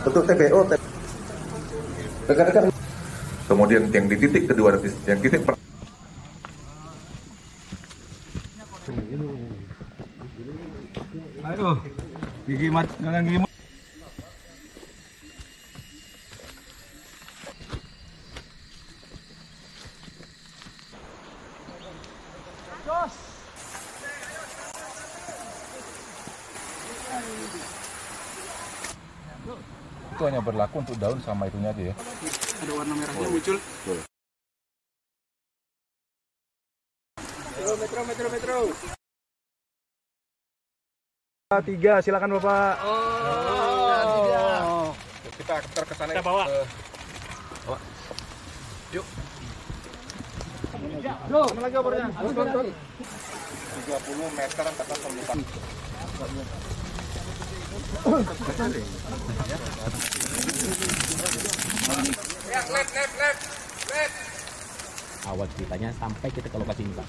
Untuk TPO, rekan-rekan. Kemudian yang di titik kedua, yang titik aduh, gigi mat, jangan gigi mat. Itu hanya berlaku untuk daun sama itunya aja ya. Ada warna merahnya muncul. Metro. 3, silakan Bapak. Kita kesana. Kita bawa. Yuk. Mana lagi obornya? 30 meter atas permukaan. Awal ceritanya sampai kita ke lokasi ini, Pak.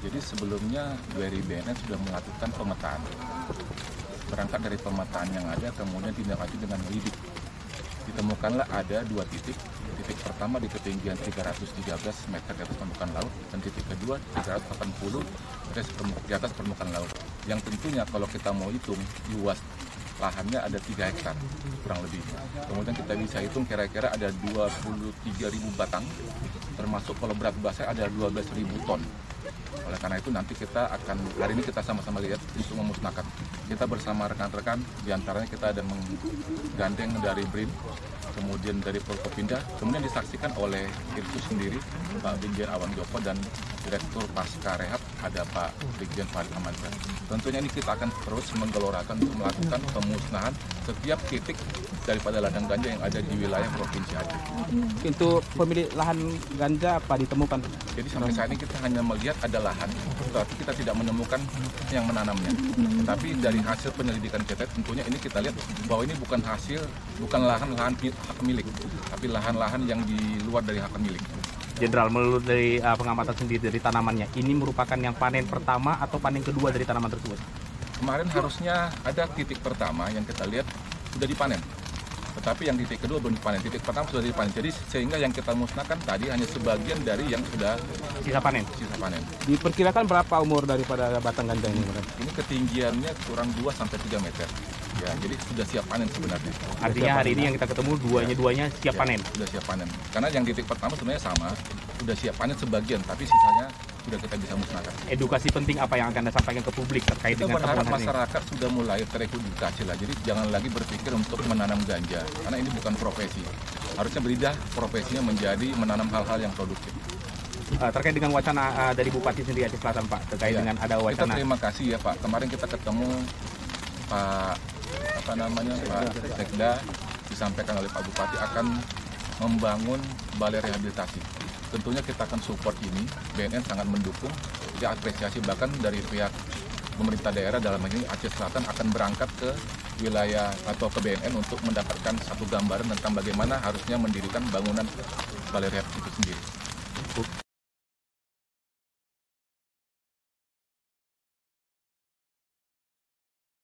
Jadi sebelumnya dari BNN sudah melakukan pemetaan. Berangkat dari pemetaan yang ada, kemudian tindak lanjut dengan lidik. Ditemukanlah ada 2 titik. Titik pertama di ketinggian 313 meter di atas permukaan laut, dan titik kedua 380 di atas permukaan laut. Yang tentunya kalau kita mau hitung luas lahannya ada 3 hektar kurang lebih. Kemudian kita bisa hitung kira-kira ada 23.000 batang, termasuk kalau berat basah ada 12.000 ton. Oleh karena itu nanti kita akan, hari ini kita sama-sama lihat untuk memusnahkan. Kita bersama rekan-rekan, diantaranya kita ada menggandeng dari BRIN, kemudian dari Forkopinda, kemudian disaksikan oleh Irsus sendiri, Pak Brigjen Awan Joko, dan Direktur Pasca Rehab ada Pak Brigjen Farid Amansyah. Tentunya ini kita akan terus menggelorakan untuk melakukan pemusnahan setiap titik daripada ladang ganja yang ada di wilayah Provinsi Aceh. Untuk pemilik lahan ganja apa ditemukan? Jadi sampai saat ini kita hanya melihat ada lahan, tetapi kita tidak menemukan yang menanamnya. Tetapi dari hasil penyelidikan kita tentunya ini kita lihat bahwa ini bukan lahan-lahan hak milik, tapi lahan-lahan yang di luar dari hak milik. Jenderal, menurut dari pengamatan sendiri dari tanamannya, ini merupakan yang panen pertama atau panen kedua dari tanaman tersebut? Kemarin harusnya ada titik pertama yang kita lihat sudah dipanen. Tetapi yang titik kedua belum dipanen, titik pertama sudah dipanen. Jadi sehingga yang kita musnahkan tadi hanya sebagian dari yang sudah Sisa panen. Diperkirakan berapa umur daripada batang ganja ini? Ini ketinggiannya kurang 2-3 meter. Ya, jadi sudah siap panen sebenarnya. Artinya hari ini yang kita ketemu duanya siap panen. Sudah siap panen. Karena yang titik pertama sebenarnya sama, sudah siap panen sebagian, tapi sisanya sudah kita bisa musnahkan. Edukasi penting apa yang akan Anda sampaikan ke publik terkait Kita dengan berharap temuan ini? masyarakat sudah mulai teredukasi lah. Jadi jangan lagi berpikir untuk menanam ganja, karena ini bukan profesi. Harusnya berubah profesinya menjadi menanam hal-hal yang produktif. Terkait dengan wacana dari Bupati sendiri Aceh Selatan, Pak, terkait dengan ada Kita wacana. terima kasih ya Pak. Kemarin kita ketemu Pak Sekda, disampaikan oleh Pak Bupati akan membangun balai rehabilitasi. Tentunya kita akan support ini. BNN sangat mendukung. Jadi apresiasi bahkan dari pihak pemerintah daerah dalam ini Aceh Selatan akan berangkat ke wilayah atau ke BNN untuk mendapatkan satu gambaran tentang bagaimana harusnya mendirikan bangunan balai rehab itu sendiri.